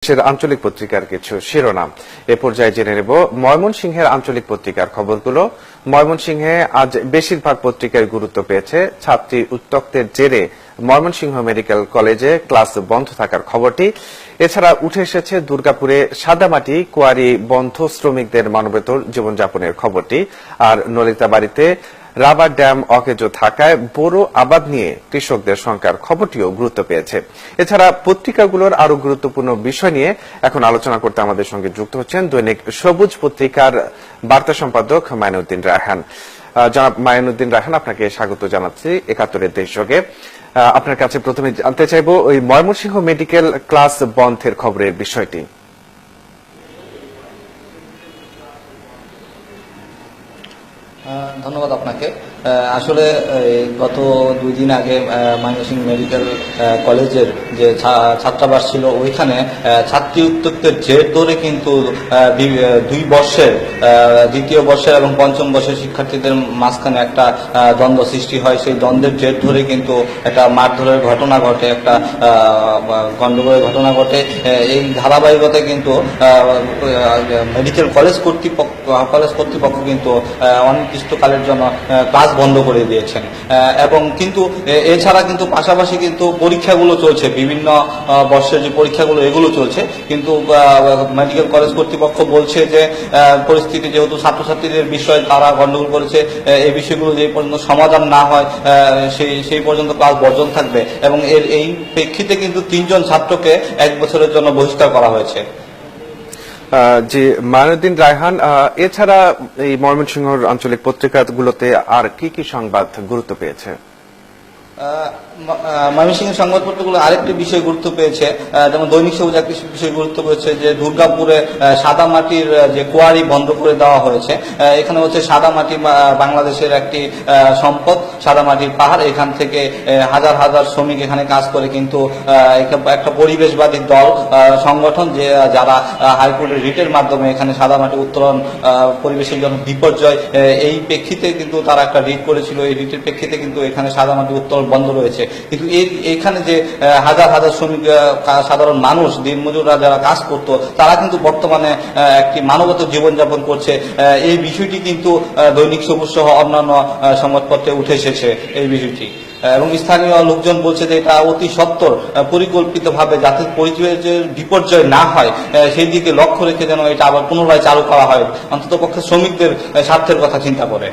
দেশের আঞ্চলিক পত্রিকার কিছু শিরোনাম এ পর্যায়ে জেনে নেব ময়মনসিংহের আঞ্চলিক পত্রিকার খবরগুলো। ময়মনসিংহে আজ বেশিরভাগ পত্রিকায় গুরুত্ব পেয়েছে ছাত্রী উত্ত্যক্তের জেরে ময়মনসিংহ মেডিকেল কলেজে ক্লাস বন্ধ থাকার খবরটি। এছাড়া উঠে এসেছে দুর্গাপুরে সাদামাটি কোয়ারি বন্ধ শ্রমিকদের মানবেতর জীবনযাপনের খবরটি। আর নলিতাবাড়িতে রাবার ড্যাম অকেজো থাকায় বোরো আবাদ নিয়ে কৃষকদের শঙ্কার খবরটিও গুরুত্ব পেয়েছে। এছাড়া পত্রিকাগুলোর আরো গুরুত্বপূর্ণ বিষয় নিয়ে এখন আলোচনা করতে আমাদের সঙ্গে যুক্ত হচ্ছেন দৈনিক সবুজ পত্রিকার বার্তা সম্পাদক মাইনুদ্দিন রায়হান। জনাব মাইনুদ্দিন রায়হান, আপনাকে স্বাগত জানাচ্ছি ৭১-এর দেশযোগে। আপনার কাছে প্রথমে জানতে চাইব ওই ময়মনসিংহ মেডিকেল ক্লাস বন্ধের খবরের বিষয়টি। ধন্যবাদ আপনাকে। আসলে গত ২ দিন আগে ময়মনসিংহ মেডিকেল কলেজের যে ছাত্রাবাস ছিল ওইখানে ছাত্রী উত্ত্যক্তের জের ধরে কিন্তু ২ বর্ষের দ্বিতীয় বর্ষের এবং পঞ্চম বর্ষের শিক্ষার্থীদের মাঝখানে একটা দ্বন্দ্ব সৃষ্টি হয়। সেই দ্বন্দ্বের জের ধরে কিন্তু একটা মারধরের ঘটনা ঘটে, একটা গণ্ডগোলের ঘটনা ঘটে। এই ধারাবাহিকতায় কিন্তু মেডিকেল কলেজ কর্তৃপক্ষ কিন্তু অনির্দিষ্টকালের জন্য ক্লাস বন্ধ করে দিয়েছেন। এবং কিন্তু এছাড়া কিন্তু পাশাপাশি কিন্তু পরীক্ষাগুলো চলছে, বিভিন্ন বর্ষের যে পরীক্ষাগুলো এগুলো চলছে। কিন্তু মেডিকেল কলেজ কর্তৃপক্ষ বলছে যে পরিস্থিতি যেহেতু ছাত্রছাত্রীদের বিষয় তারা গণ্ডগোল করেছে, এই বিষয়গুলো যে পর্যন্ত সমাধান না হয় সেই পর্যন্ত ক্লাস বর্জন থাকবে। এবং এই প্রেক্ষিতে কিন্তু ৩ জন ছাত্রকে ১ বছরের জন্য বহিষ্কার করা হয়েছে। জি মাইনুদ্দিন রায়হান, এছাড়া এই ময়মনসিংহের আঞ্চলিক পত্রিকাগুলোতে আর কি কি সংবাদ গুরুত্ব পেয়েছে? ময়মনসিংহের সংবাদপত্রগুলো আরেকটি বিষয় গুরুত্ব পেয়েছে, যেমন দৈনিক সবুজ একটি বিষয় গুরুত্ব পেয়েছে যে দুর্গাপুরে সাদা মাটির যে কোয়ারি বন্ধ করে দেওয়া হয়েছে। এখানে হচ্ছে সাদা মাটি বাংলাদেশের একটি সম্পদ, সাদা মাটির পাহাড়। এখান থেকে হাজার হাজার শ্রমিক এখানে কাজ করে, কিন্তু একটা পরিবেশবাদী দল সংগঠন যে যারা হাইকোর্টের রিটের মাধ্যমে এখানে সাদা মাটি উত্তোলন পরিবেশের জন্য বিপর্যয়, এই প্রেক্ষিতে কিন্তু তারা একটা রিট করেছিল। এই রিটের প্রেক্ষিতে কিন্তু এখানে সাদা মাটি উত্তোলন বন্ধ রয়েছে। কিন্তু এখানে যে হাজার হাজার শ্রমিক সাধারণ মানুষ দিনমজুররা যারা কাজ করত তারা কিন্তু বর্তমানে একটি মানবত জীবনযাপন করছে। এই বিষয়টি কিন্তু দৈনিক সবুজ সহ অন্যান্য সংবাদপত্রে উঠে এসেছে এই বিষয়টি। এবং স্থানীয় লোকজন বলছে যে এটা অতি সত্বর পরিকল্পিতভাবে যাতে পরিবেশের বিপর্যয় না হয় সেই দিকে লক্ষ্য রেখে যেন এটা আবার পুনরায় চালু করা হয়, অন্তত পক্ষে শ্রমিকদের স্বার্থের কথা চিন্তা করে।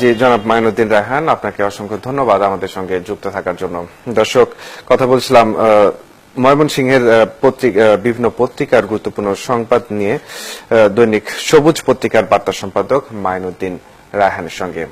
জি জনাব মাইনুদ্দিন রায়হান, আপনাকে অসংখ্য ধন্যবাদ আমাদের সঙ্গে যুক্ত থাকার জন্য। দর্শক, কথা বলছিলাম ময়মনসিংহের বিভিন্ন পত্রিকার গুরুত্বপূর্ণ সংবাদ নিয়ে দৈনিক সবুজ পত্রিকার বার্তা সম্পাদক মাইনুদ্দিন রায়হানের সঙ্গে।